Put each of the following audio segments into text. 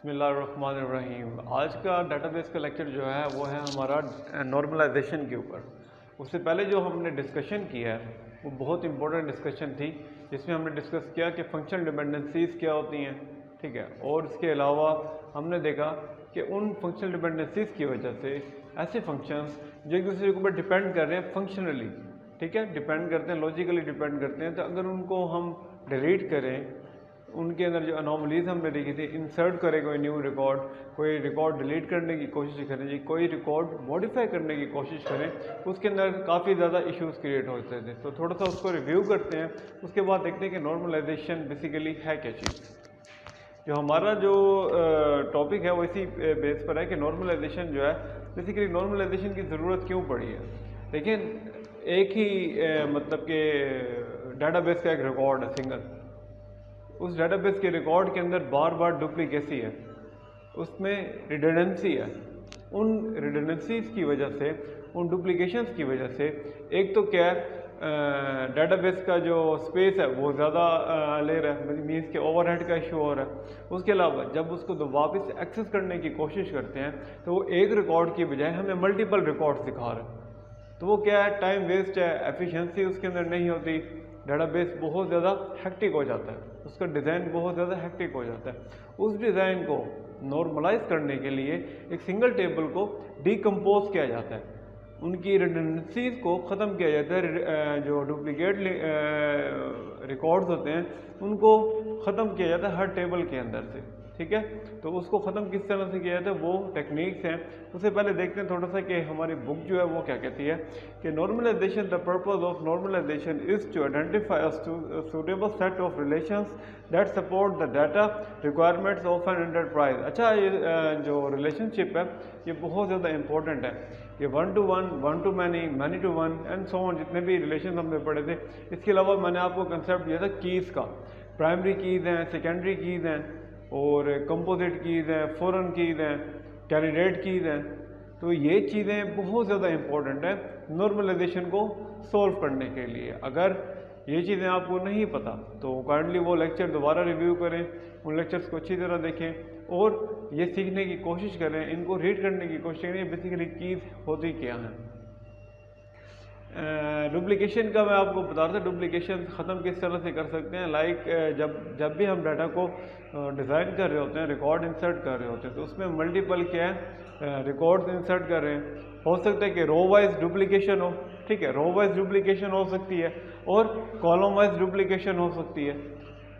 बिस्मिल्लाहिर्रहमानिर्रहीम। आज का डेटाबेस का लेक्चर जो है वो है हमारा नॉर्मलाइजेशन के ऊपर। उससे पहले जो हमने डिस्कशन किया है वो बहुत इंपॉर्टेंट डिस्कशन थी, जिसमें हमने डिस्कस किया कि फंक्शनल डिपेंडेंसीज क्या होती हैं, ठीक है। और इसके अलावा हमने देखा कि उन फंक्शनल डिपेंडेंसीज की वजह से ऐसे फंक्शंस जो एक दूसरे के ऊपर डिपेंड कर रहे हैं फंक्शनली, ठीक है, डिपेंड करते हैं, लॉजिकली डिपेंड करते हैं, तो अगर उनको हम डिलीट करें, उनके अंदर जो अनोमलीज हमने देखी थी, इंसर्ट करें कोई न्यू रिकॉर्ड, कोई रिकॉर्ड डिलीट करने की कोशिश करें जी, कोई रिकॉर्ड मॉडिफाई करने की कोशिश करें, उसके अंदर काफ़ी ज़्यादा इश्यूज क्रिएट होते थे। तो थोड़ा सा उसको रिव्यू करते हैं, उसके बाद देखते हैं कि नॉर्मलाइजेशन बेसिकली है क्या चीज़। जो हमारा जो टॉपिक है वो इसी बेस पर है कि नॉर्मलाइजेशन जो है, बेसिकली नॉर्मलाइजेशन की ज़रूरत क्यों पड़ी है। लेकिन एक ही मतलब कि डाटाबेस का एक रिकॉर्ड है सिंगल, उस डेटाबेस के रिकॉर्ड के अंदर बार बार डुप्लीकेसी है, उसमें रिडंडेंसी है। उन रिडंडेंसीज की वजह से, उन डुप्लीकेशंस की वजह से, एक तो क्या है, डेटाबेस का जो स्पेस है वो ज़्यादा ले रहा है, मीन्स के ओवरहेड का इशू हो रहा है। उसके अलावा जब उसको वापस एक्सेस करने की कोशिश करते हैं तो वो एक रिकॉर्ड की बजाय हमें मल्टीपल रिकॉर्ड दिखा रहे हैं। तो वो क्या है, टाइम वेस्ट है, एफिशिएंसी उसके अंदर नहीं होती, डेटाबेस बहुत ज़्यादा हेक्टिक हो जाता है, उसका डिज़ाइन बहुत ज़्यादा हेक्टिक हो जाता है। उस डिज़ाइन को नॉर्मलाइज करने के लिए एक सिंगल टेबल को डीकम्पोज किया जाता है, उनकी रिडंडेंसीज को ख़त्म किया जाता है, जो डुप्लीकेट रिकॉर्ड्स होते हैं उनको ख़त्म किया जाता है हर टेबल के अंदर से, ठीक है। तो उसको ख़त्म किस तरह से किया जाता है, वो टेक्निक्स हैं। उससे पहले देखते हैं थोड़ा सा कि हमारी बुक जो है वो क्या कहती है कि normalisation, the purpose of normalisation is to identify a suitable set of relations that support the data requirements of an enterprise. अच्छा, ये जो रिलेशनशिप है ये बहुत ज़्यादा इंपॉर्टेंट है। ये 1 to 1, 1 to many, many to 1 and so on, जितने भी रिलेशन हमने पढ़े थे। इसके अलावा मैंने आपको कंसेप्ट दिया था कीज़ का, प्राइमरी कीज़ हैं, सेकेंडरी कीज़ हैं, और कंपोजिट कीज़ हैं, फॉरेन कीज़ हैं, कैंडिडेट कीज़ हैं। तो ये चीज़ें बहुत ज़्यादा इंपॉर्टेंट है नॉर्मलाइजेशन को सॉल्व करने के लिए। अगर ये चीज़ें आपको नहीं पता तो काइंडली वो लेक्चर दोबारा रिव्यू करें, उन लेक्चर्स को अच्छी तरह देखें और ये सीखने की कोशिश करें, इनको रीड करने की कोशिश करें बेसिकली कीज़ होती क्या हैं। डुप्लीकेशन का मैं आपको बता रहा था, डुप्लीकेशन ख़त्म किस तरह से कर सकते हैं। लाइक जब भी हम डाटा को डिज़ाइन कर रहे होते हैं, रिकॉर्ड इंसर्ट कर रहे होते हैं, तो उसमें मल्टीपल क्या है, रिकॉर्ड्स इंसर्ट कर रहे हैं। हो सकता है कि रो वाइज डुप्लीकेशन हो, ठीक है, रो वाइज डुप्लीकेशन हो सकती है और कॉलम वाइज डुप्लीकेशन हो सकती है।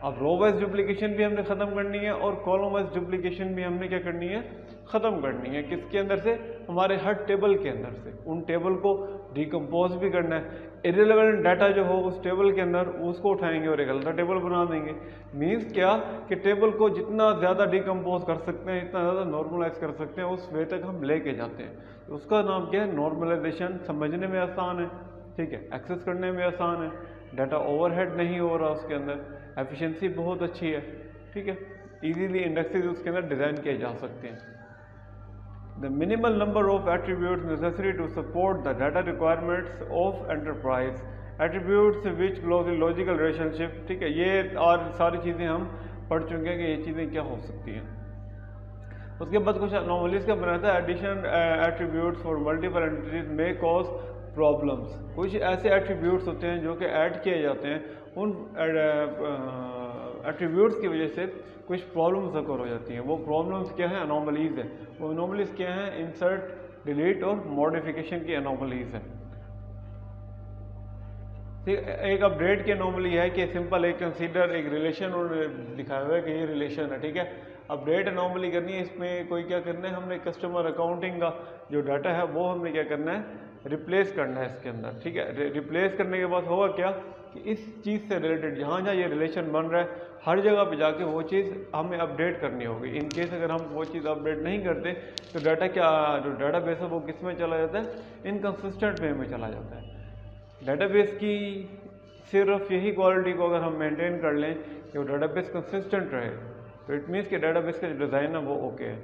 अब रो वाइज डुप्लीकेशन भी हमने ख़त्म करनी है और कॉलम वाइज डुप्लीकेशन भी हमने क्या करनी है, ख़त्म करनी है। किसके अंदर से, हमारे हर टेबल के अंदर से। उन टेबल को डिकम्पोज भी करना है, इरेलेवेंट डाटा जो हो उस टेबल के अंदर उसको उठाएंगे और एक अलग टेबल बना देंगे। मीन्स क्या कि टेबल को जितना ज़्यादा डिकम्पोज कर सकते हैं, इतना ज़्यादा नॉर्मलाइज कर सकते हैं, उस वे तक हम लेके जाते हैं। तो उसका नाम क्या है, नॉर्मलाइजेशन। समझने में आसान है, ठीक है, एक्सेस करने में आसान है, डाटा ओवरहेड नहीं हो रहा उसके अंदर, एफिशिएंसी बहुत अच्छी है, ठीक है, इजीली इंडेक्सेस उसके अंदर डिज़ाइन किए जा सकते हैं। The minimal number of attributes necessary to support the data requirements of enterprise, attributes which closely logical relationship, ठीक है, ये और सारी चीज़ें हम पढ़ चुके हैं कि ये चीज़ें क्या हो सकती हैं। उसके बाद कुछ अनोमलीज का बनाया था, addition attributes for multiple entities may cause problems. कुछ ऐसे एट्रीब्यूट्स होते हैं जो कि ऐड किए जाते हैं, उन एट्रीब्यूट्स की वजह से कुछ प्रॉब्लम्स अकर हो जाती हैं। वो प्रॉब्लम्स क्या है, अनोमलीज है। वो अनोमलीज क्या है, इंसर्ट, डिलीट और मॉडिफिकेशन की अनोमलीज है। एक अपडेट की अनोमली है कि सिंपल एक कंसीडर एक रिलेशन और दिखाया हुआ है कि ये रिलेशन है, ठीक है। अपडेट अनोमली करनी है, इसमें कोई क्या करना है, हमने कस्टमर अकाउंटिंग का जो डाटा है वो हमने क्या करना है, रिप्लेस करना है इसके अंदर, ठीक है। रिप्लेस करने के बाद होगा क्या कि इस चीज़ से रिलेटेड जहाँ जहाँ ये रिलेशन बन रहा है हर जगह पे जाके वो चीज़ हमें अपडेट करनी होगी। इन केस अगर हम वो चीज़ अपडेट नहीं करते तो डाटा क्या, जो डाटा बेस है वो किस में चला जाता है, इनकन्सिस्टेंट वे में चला जाता है। डाटाबेस की सिर्फ यही क्वालिटी को अगर हम मेंटेन कर लें कि वो डाटाबेस कंसिस्टेंट रहे, तो इट मीन्स कि डाटाबेस का जो डिज़ाइन है वो ओके है।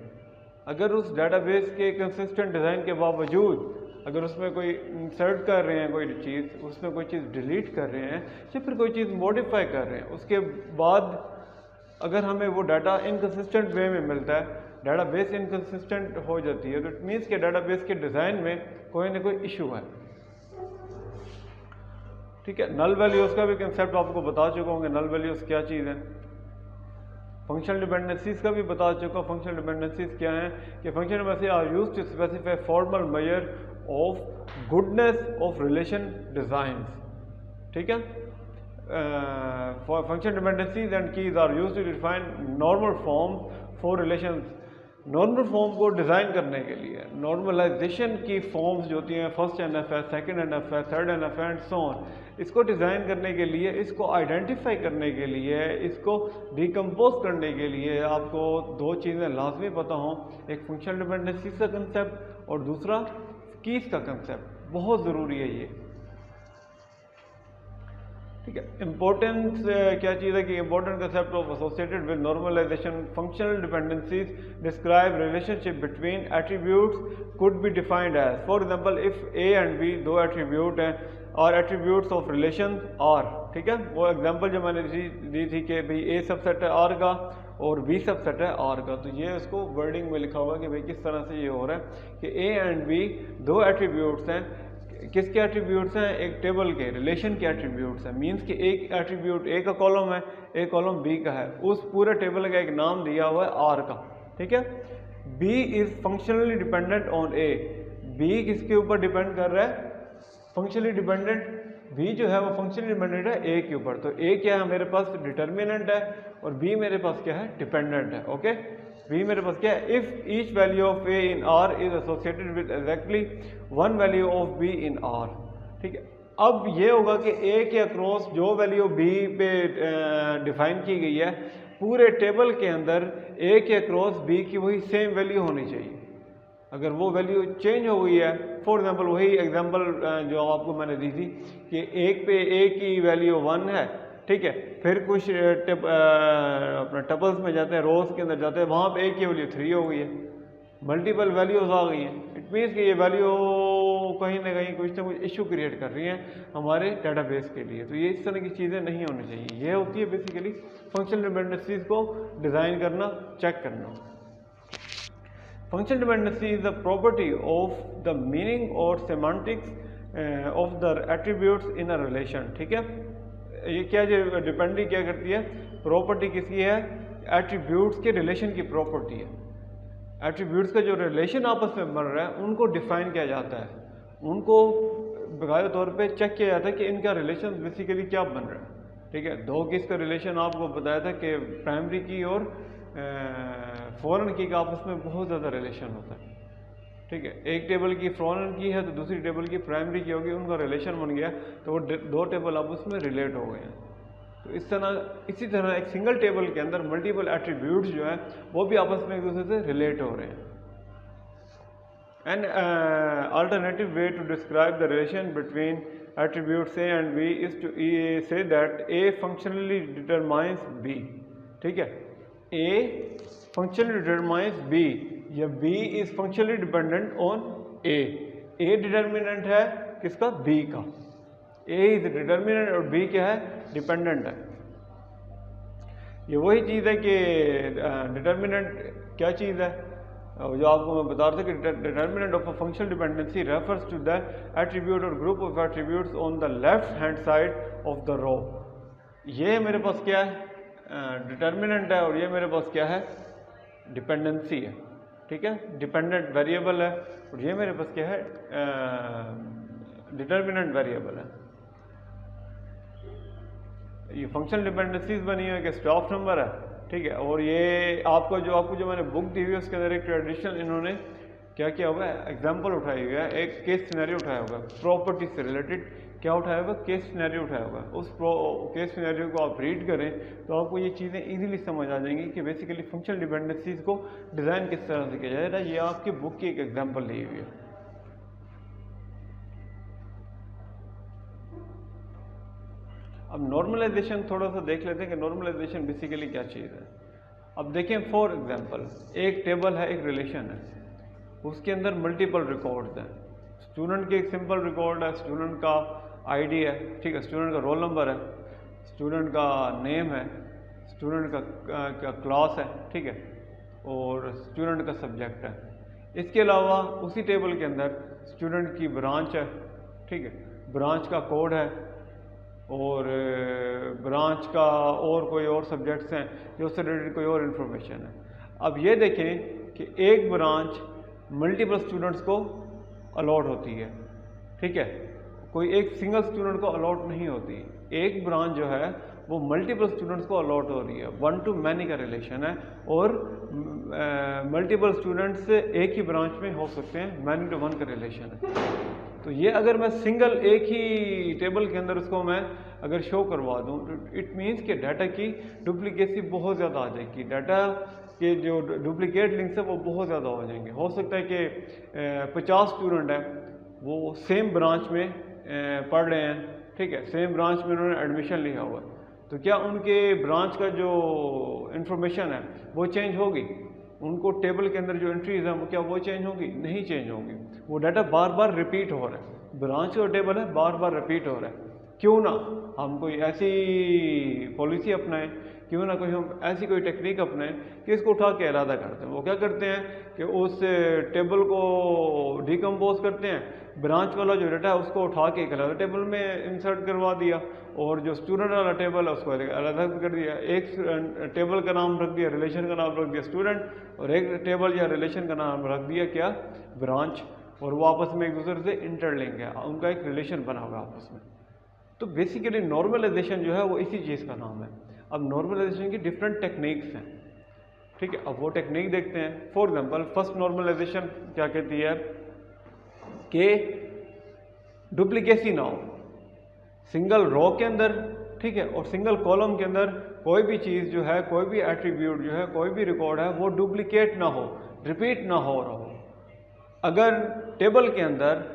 अगर उस डाटाबेस के कंसिस्टेंट डिज़ाइन के बावजूद अगर उसमें कोई इंसर्ट कर रहे हैं कोई चीज़, उसमें कोई चीज़ डिलीट कर रहे हैं या फिर कोई चीज़ मॉडिफाई कर रहे हैं, उसके बाद अगर हमें वो डाटा इनकन्सिस्टेंट वे में मिलता है, डाटा बेस इनकन्सिस्टेंट हो जाती है, तो इट मीन्स कि डाटा बेस के डिज़ाइन में कोई ना कोई इशू है। ठीक है, नल वैल्यूज़ का भी कंसेप्ट आपको बता चुका हूँ कि नल वैल्यूज़ क्या चीज़ है। फंक्शनल डिपेंडेंसीज का भी बता चुका हूँ। फंक्शनल डिपेंडेंसीज क्या हैं कि function dependency are used to specify formal measure of goodness of relation designs. ठीक है, function dependencies and keys are used to define normal form for relations. Normal form को डिज़ाइन करने के लिए नॉर्मलाइजेशन की फॉर्म्स जो होती हैं, फर्स्ट एनएफ है, सेकंड एनएफ है, थर्ड एनएफ है एंड सो ऑन, इसको डिज़ाइन करने के लिए, इसको आइडेंटिफाई करने के लिए, इसको डिकम्पोज करने के लिए आपको दो चीज़ें लाजमी पता हों। एक फंक्शनल डिपेंडेंसी का कंसेप्ट और दूसरा कीज का कंसेप्ट, बहुत ज़रूरी है ये। ठीक है, इंपॉर्टेंस क्या चीज़ है कि important concept of associated with normalisation functional dependencies describe relationship between attributes could be defined as, for example if A and B दो एट्रीब्यूट हैं और एट्रीब्यूट्स ऑफ रिलेशन आर। ठीक है, वो एग्जांपल जो मैंने दी थी कि भाई ए सबसेट है आर का और बी सबसेट है आर का, तो ये उसको वर्डिंग में लिखा हुआ कि भाई किस तरह से ये हो रहा है कि ए एंड बी दो एट्रीब्यूट्स हैं। किसके एट्रीब्यूट्स हैं? एक टेबल के, रिलेशन के एट्रीब्यूट्स हैं। मींस कि एक एट्रीब्यूट ए का कॉलम है, एक कॉलम बी का है, उस पूरे टेबल का एक नाम दिया हुआ है आर का। ठीक है, B is functionally dependent on A. B किसके ऊपर डिपेंड कर रहा है? Functionally dependent. बी जो है वो फंक्शनली डिपेंडेंट है ए के ऊपर। तो ए क्या है मेरे पास? डिटर्मिनेंट है, और बी मेरे पास क्या है? डिपेंडेंट है। ओके, बी मेरे पास क्या है? If each value of A in are is associated with exactly one value of be in are. ठीक है, अब ये होगा कि ए के अक्रॉस जो वैल्यू बी पे डिफाइन की गई है, पूरे टेबल के अंदर ए के अक्रॉस बी की वही सेम वैल्यू होनी चाहिए। अगर वो वैल्यू चेंज हो गई है, फॉर एग्जांपल वही एग्जांपल जो आपको मैंने दी थी कि एक पे ए की वैल्यू 1 है, ठीक है, फिर कुछ अपना टपल्स में जाते हैं, रोज के अंदर जाते हैं, वहाँ पे ए की वैल्यू 3 हो गई है, मल्टीपल वैल्यूज आ गई हैं। इट मीन्स कि ये वैल्यू कहीं ना कुछ इशू क्रिएट कर रही हैं हमारे डेटाबेस के लिए। तो ये इस तरह की चीज़ें नहीं होनी चाहिए। ये होती है बेसिकली फंक्शनल डिपेंडेंसीज को डिज़ाइन करना, चेक करना। Function dependency is the property of the meaning or semantics of the attributes in a relation। ठीक है, ये क्या जो डिपेंडेंसी क्या करती है? प्रॉपर्टी किसकी है? एट्रीब्यूट्स के रिलेशन की प्रॉपर्टी है। एट्रीब्यूट्स का जो रिलेशन आपस में बन रहा है उनको डिफाइन किया जाता है, उनको बकायदा तौर पे चेक किया जाता है कि इनका रिलेशन बेसिकली क्या बन रहा है। ठीक है, दो किस का रिलेशन आपको बताया था कि प्राइमरी की और फॉरेन की का आपस में बहुत ज़्यादा रिलेशन होता है। ठीक है, एक टेबल की फॉरेन की है तो दूसरी टेबल की प्राइमरी की होगी, उनका रिलेशन बन गया तो वो दो टेबल आपस में रिलेट हो गए हैं। तो इसी तरह एक सिंगल टेबल के अंदर मल्टीपल एट्रीब्यूट्स जो हैं वो भी आपस में एक दूसरे से रिलेट हो रहे हैं। And alternative way to describe the relation between attributes A and B is to say that A functionally determines B. ठीक है, A functionally determines B या B is functionally dependent on A। A determinant है किसका? B का। A is determinant और B क्या है? Dependent है। ये वही चीज़ है कि डिटर्मिनेंट क्या चीज़ है जो आपको मैं बता रहा था कि determinant of a functional dependency refers to the attribute और group of attributes on the left hand side of the row. ये मेरे पास क्या है? डिटर्मिनेंट है, और ये मेरे पास क्या है? डिपेंडेंसी है। ठीक है, डिपेंडेंट वेरिएबल है, और ये मेरे पास क्या है? डिटर्मिनेंट वेरिएबल है। ये फंक्शनल डिपेंडेंसीज बनी हुई है कि स्टाफ नंबर है। ठीक है, और ये आपको जो मैंने बुक दी हुई है उसके अंदर एक ट्रेडिशनल इन्होंने क्या किया हुआ है? एग्जाम्पल उठाई हुई है, एक केस सिनेरियो उठाया हुआ है, प्रॉपर्टी से रिलेटेड क्या उठाया हुआ? केस सिनेरियो उठाया हुआ है। उस केस सिनेरियो को आप रीड करें तो आपको ये चीज़ें इजीली समझ आ जाएंगी कि बेसिकली फंक्शनल डिपेंडेंसीज को डिज़ाइन किस तरह से किया जाएगा। ये आपकी बुक की एक एग्जांपल ली हुई है। अब नॉर्मलाइजेशन थोड़ा सा देख लेते हैं कि नॉर्मलाइजेशन बेसिकली क्या चीज़ है। अब देखें, फॉर एग्जाम्पल एक टेबल है, एक रिलेशन है, उसके अंदर मल्टीपल रिकॉर्ड्स हैं। स्टूडेंट की एक सिंपल रिकॉर्ड है, स्टूडेंट का आईडी है, ठीक है, स्टूडेंट का रोल नंबर है, स्टूडेंट का नेम है, स्टूडेंट का क्लास है, ठीक है, और स्टूडेंट का सब्जेक्ट है। इसके अलावा उसी टेबल के अंदर स्टूडेंट की ब्रांच है, ठीक है, ब्रांच का कोड है, और ब्रांच का और कोई और सब्जेक्ट्स हैं जो उससे रिलेटेड कोई और इन्फॉर्मेशन है। अब ये देखें कि एक ब्रांच मल्टीपल स्टूडेंट्स को अलॉट होती है, ठीक है, कोई एक सिंगल स्टूडेंट को अलॉट नहीं होती। एक ब्रांच जो है वो मल्टीपल स्टूडेंट्स को अलॉट हो रही है, 1 to many का रिलेशन है, और मल्टीपल स्टूडेंट्स एक ही ब्रांच में हो सकते हैं, many to 1 का रिलेशन है। तो ये अगर मैं सिंगल एक ही टेबल के अंदर उसको मैं अगर शो करवा दूँ, तो इट मीन्स कि डाटा की डुप्लीकेसी बहुत ज़्यादा आ जाएगी, डाटा के जो डुप्लीकेट लिंक्स है वो बहुत ज़्यादा हो जाएंगे। हो सकता है कि 50 स्टूडेंट हैं, वो सेम ब्रांच में पढ़ रहे हैं, ठीक है, सेम ब्रांच में उन्होंने एडमिशन लिया हुआ है, तो क्या उनके ब्रांच का जो इंफॉर्मेशन है वो चेंज होगी? उनको टेबल के अंदर जो एंट्रीज हैं वो क्या वो चेंज होंगी? नहीं चेंज होंगी। वो डाटा बार बार रिपीट हो रहा है, ब्रांच का टेबल है बार बार रिपीट हो रहा है। क्यों ना हम कोई ऐसी पॉलिसी अपनाएं, क्यों ना कोई हम ऐसी कोई टेक्निक अपनाएं कि इसको उठा के अलहदा करते हैं। वो क्या करते हैं कि उस टेबल को डिकम्पोज करते हैं, ब्रांच वाला जो डाटा है उसको उठा के एक अलग टेबल में इंसर्ट करवा दिया, और जो स्टूडेंट वाला टेबल है उसको अलग कर दिया। एक टेबल का नाम रख दिया, रिलेशन का नाम रख दिया स्टूडेंट, और एक टेबल या रिलेशन का नाम रख दिया क्या? ब्रांच, और वो आपस में एक दूसरे से इंटरलिंक है, उनका एक रिलेशन बना होगा आपस में। तो बेसिकली नॉर्मलाइजेशन जो है वो इसी चीज़ का नाम है। अब नॉर्मलाइजेशन की डिफरेंट टेक्निक्स हैं, ठीक है, अब वो टेक्निक देखते हैं। फॉर एग्जांपल फर्स्ट नॉर्मलाइजेशन क्या कहती है कि डुप्लीकेसी ना हो सिंगल रो के अंदर, ठीक है, और सिंगल कॉलम के अंदर कोई भी चीज़ जो है, कोई भी एट्रीब्यूट जो है, कोई भी रिकॉर्ड है वो डुप्लीकेट ना हो, रिपीट ना हो रहा हो। अगर टेबल के अंदर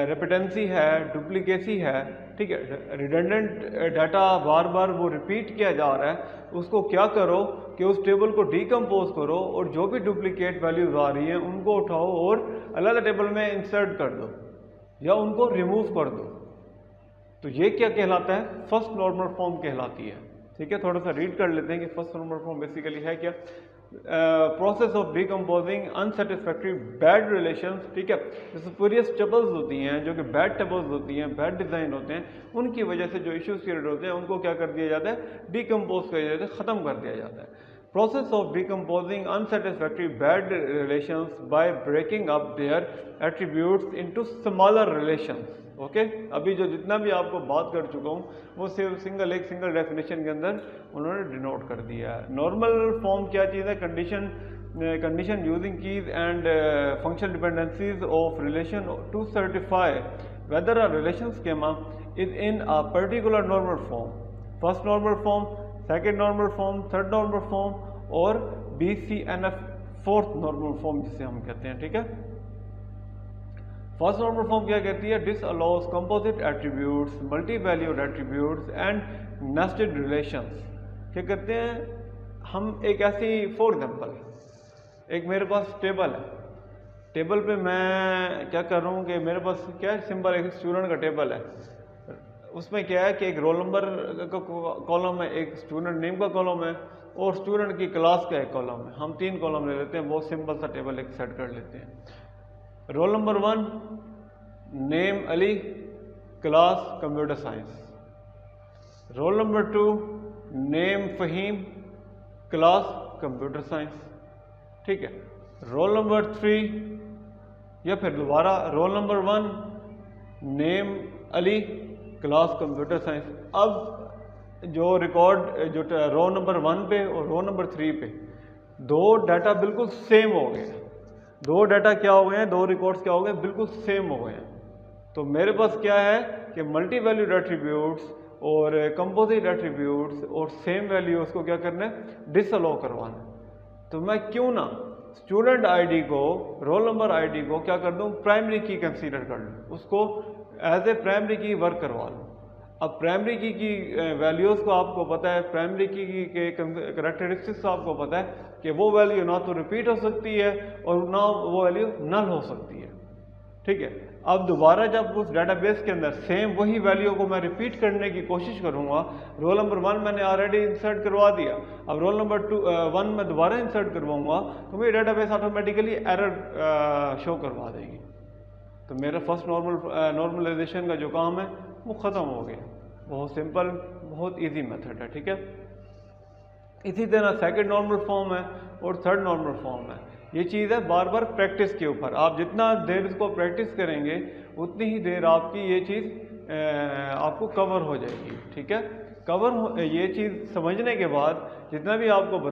रिपीटेंसी है, डुप्लीकेसी है, ठीक है, रिडंडेंट डाटा बार बार वो रिपीट किया जा रहा है, उसको क्या करो कि उस टेबल को डिकम्पोज करो, और जो भी डुप्लीकेट वैल्यूज आ रही हैं उनको उठाओ और अलग टेबल में इंसर्ट कर दो या उनको रिमूव कर दो। तो ये क्या कहलाता है? फर्स्ट नॉर्मल फॉर्म कहलाती है, ठीक है। थोड़ा सा रीड कर लेते हैं कि फर्स्ट नॉर्मल फॉर्म बेसिकली है क्या। Process of decomposing unsatisfactory bad relations, ठीक है, जो स्पूरियस टपल्स होती हैं, जो कि बैड टपल्स होती हैं, बैड डिज़ाइन होते हैं, उनकी वजह से जो इश्यूज क्रिएट होते हैं उनको क्या कर दिया जाता है? डिकम्पोज कर दिया जाता है, ख़त्म कर दिया जाता है। Process of decomposing unsatisfactory bad relations by breaking up their attributes into smaller relations. Okay, अभी जो जितना भी आपको बात कर चुका हूँ वो सिर्फ सिंगल डेफिनेशन के अंदर उन्होंने डिनोट कर दिया है। नॉर्मल फॉर्म क्या चीज़ है? Condition using keys and functional dependencies of relation to certify whether a relation schema is in a particular normal form. First normal form, second normal form, third normal form और BCNF fourth normal form जिसे हम कहते हैं, ठीक है। First normal form क्या कहती है? This allows composite attributes, multi valued attributes and nested relations. क्या कहते हैं? हम एक ऐसी, फॉर एग्जांपल एक मेरे पास टेबल है, टेबल पे मैं क्या कर रहा हूँ कि मेरे पास क्या है, सिंपल एक स्टूडेंट का टेबल है। उसमें क्या है कि एक रोल नंबर का कॉलम है, एक स्टूडेंट नेम का कॉलम है और स्टूडेंट की क्लास का एक कॉलम है। हम 3 कॉलम ले लेते हैं, बहुत सिंपल सा टेबल एक सेट कर लेते हैं। Roll number 1 name Ali, class computer science. Roll number 2 name Faheem, class computer science, ठीक है। रोल नंबर 3 या फिर दोबारा roll number 1 name Ali, class computer science. अब जो रिकॉर्ड जो रो नंबर 1 पे और रो नंबर 3 पे 2 डाटा बिल्कुल सेम हो गए, 2 डाटा क्या हो गए हैं, 2 रिकॉर्ड्स क्या हो गए, बिल्कुल सेम हो गए हैं। तो मेरे पास क्या है कि मल्टी वैल्यूड एट्रीब्यूट्स और कंपोजिट एट्रीब्यूट्स और सेम वैल्यूज को क्या करना है? डिसअलाउ करवाना है। तो मैं क्यों ना स्टूडेंट आईडी को, रोल नंबर आईडी को क्या कर दूं? प्राइमरी की कंसीडर कर लूँ, उसको एज ए प्राइमरी की वर्क करवा लूँ। अब प्राइमरी की वैल्यूज़ को आपको पता है, प्राइमरी की के करैक्टरिस्टिक्स आपको पता है कि वो वैल्यू ना तो रिपीट हो सकती है और ना वो वैल्यू नल हो सकती है। ठीक है। अब दोबारा जब उस डाटाबेस के अंदर सेम वही वैल्यू को मैं रिपीट करने की कोशिश करूंगा, रोल नंबर 1 मैंने ऑलरेडी इंसर्ट करवा दिया, अब रोल नंबर 1 में दोबारा इंसर्ट करवाऊंगा तो मेरी डाटाबेस ऑटोमेटिकली एरर शो करवा देगी। तो मेरा फर्स्ट नॉर्मलाइजेशन का जो काम है वो ख़त्म हो गया। बहुत सिंपल, बहुत ईजी मेथड है, ठीक है। इसी तरह सेकंड नॉर्मल फॉर्म है और थर्ड नॉर्मल फॉर्म है। ये चीज़ है बार बार प्रैक्टिस के ऊपर, आप जितना देर इसको प्रैक्टिस करेंगे उतनी ही देर आपकी ये चीज़ आपको कवर हो जाएगी, ठीक है। ये चीज़ समझने के बाद जितना भी आपको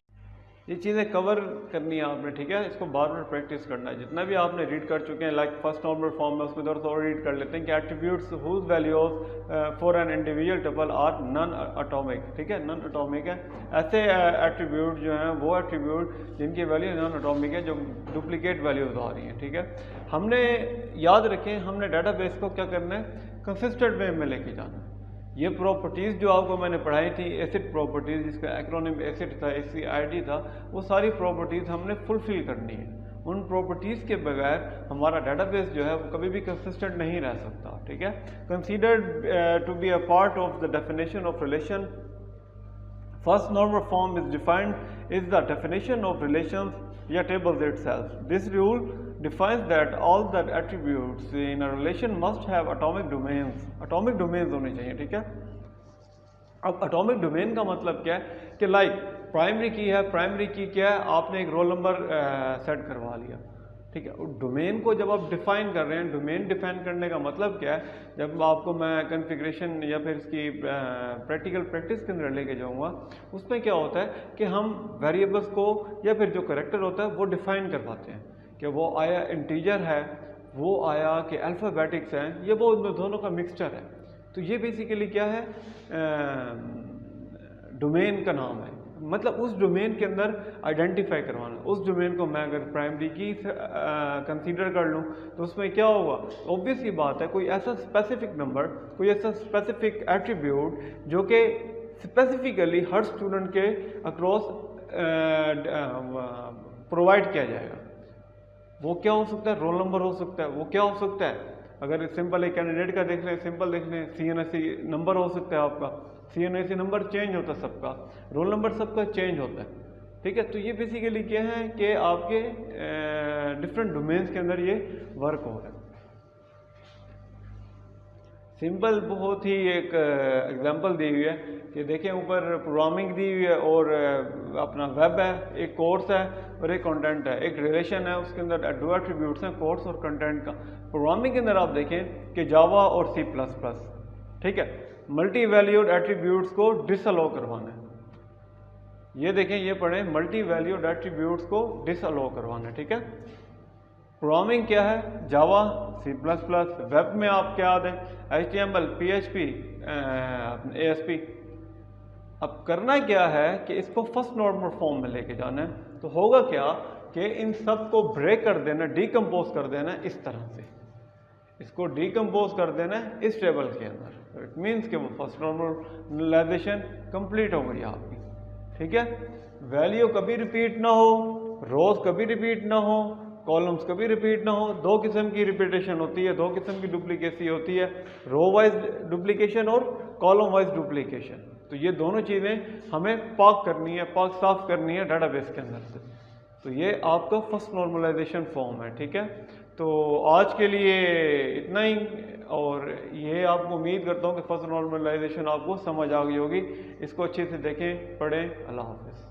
ये चीज़ें कवर करनी है आपने, ठीक है। इसको बार बार प्रैक्टिस करना है। जितना भी आपने रीड कर चुके हैं, लाइक फर्स्ट नॉर्मल फॉर्म में, उसमें थोड़ा सा और रीड कर लेते हैं कि attributes whose values for an individual tuple are non atomic, ठीक है। नॉन एटॉमिक है ऐसे एट्रीब्यूट जो हैं, वो एट्रीब्यूट जिनकी वैल्यू नॉन एटॉमिक है, जो डुप्लीकेट वैल्यूज आ रही हैं, ठीक है। हमने याद रखें, हमने डाटाबेस को क्या करना है, कंसिस्टेंट वे में लेके जाना है। ये प्रॉपर्टीज़ जो आपको मैंने पढ़ाई थी, एसिड प्रॉपर्टीज़, जिसका एक्रोनिम एसिड था, ACID था, वो सारी प्रॉपर्टीज़ हमने फुलफिल करनी है। उन प्रॉपर्टीज़ के बगैर हमारा डाटाबेस जो है वो कभी भी कंसिस्टेंट नहीं रह सकता, ठीक है। Considered to be a part of the definition of relation, first normal form is defined is the definition of relations या tables itself. This rule defines that all the attributes in a relation must have atomic domains. atomic domains होने चाहिए, ठीक है। अब atomic domain का मतलब क्या है कि लाइक प्राइमरी की है, प्राइमरी की क्या है, आपने एक रोल नंबर सेट करवा लिया, ठीक है। डोमेन को जब आप डिफाइन कर रहे हैं, डोमेन डिफाइन करने का मतलब क्या है, जब आपको मैं कॉन्फ़िगरेशन या फिर इसकी प्रैक्टिकल प्रैक्टिस के अंदर लेके जाऊंगा, उसमें क्या होता है कि हम वेरिएबल्स को या फिर जो करैक्टर होता है वो डिफाइन कर पाते हैं कि वो आया इंटीजर है, वो आया कि अल्फ़ाबेटिक्स हैं, ये वो दोनों का मिक्सचर है। तो ये बेसिकली क्या है, डोमेन का नाम है, मतलब उस डोमेन के अंदर आइडेंटिफाई करवाना। उस डोमेन को मैं अगर प्राइमरी की कंसीडर कर लूँ तो उसमें क्या होगा, ऑब्वियस ही बात है, कोई ऐसा स्पेसिफिक नंबर, कोई ऐसा स्पेसिफिक एट्रीब्यूट जो कि स्पेसिफिकली हर स्टूडेंट के अक्रॉस प्रोवाइड किया जाएगा। वो क्या हो सकता है, रोल नंबर हो सकता है, वो क्या हो सकता है, अगर सिंपल एक कैंडिडेट का देख लें, सिंपल देख लें, CNSE नंबर हो सकता है आपका, CNSE नंबर चेंज होता है सबका, रोल नंबर सबका चेंज होता है, ठीक है। तो ये बेसिकली क्या है कि आपके डिफरेंट डोमेन्स के अंदर ये वर्क हो रहा है। सिंपल बहुत ही एक एग्जांपल दी हुई है कि देखें, ऊपर प्रोग्रामिंग दी हुई है और अपना वेब है, एक कोर्स है और एक कंटेंट है, एक रिलेशन है, उसके अंदर दो एट्रीब्यूट्स हैं, कोर्स और कंटेंट का। प्रोग्रामिंग के अंदर आप देखें कि जावा और C++, ठीक है, मल्टी वैल्यूड एट्रीब्यूट्स को डिसअलाउ करवाना है। ये देखें, ये पढ़ें, मल्टी वैल्यूड एट्रीब्यूट्स को डिसअलाउ करवाना है, ठीक है। प्रोग्रामिंग क्या है, जावा, C++, वेब में आप क्या दें, HTML, PHP, ASP। अब करना क्या है कि इसको फर्स्ट नॉर्मल फॉर्म में लेके जाना है। तो होगा क्या कि इन सब को ब्रेक कर देना, डीकम्पोज कर देना इस तरह से, इसको डीकम्पोज कर देना है इस टेबल के अंदर। इट मीन्स कि वो फर्स्ट नॉर्मलाइजेशन कंप्लीट हो गई आपकी, ठीक है। वैल्यू कभी रिपीट ना हो, रोज कभी रिपीट ना हो, कॉलम्स कभी रिपीट ना हो। दो किस्म की रिपीटेशन होती है, दो किस्म की डुप्लीकेसी होती है, रो वाइज डुप्लीकेशन और कॉलम वाइज डुप्लीकेशन। तो ये दोनों चीज़ें हमें पाक करनी है, पाक साफ करनी है डाटाबेस के अंदर से। तो ये आपका फर्स्ट नॉर्मलाइजेशन फॉर्म है, ठीक है। तो आज के लिए इतना ही, और ये आपको उम्मीद करता हूँ कि फर्स्ट नॉर्मलाइजेशन आपको समझ आ गई होगी। इसको अच्छे से देखें, पढ़ें। अल्लाह हाफ़िज़।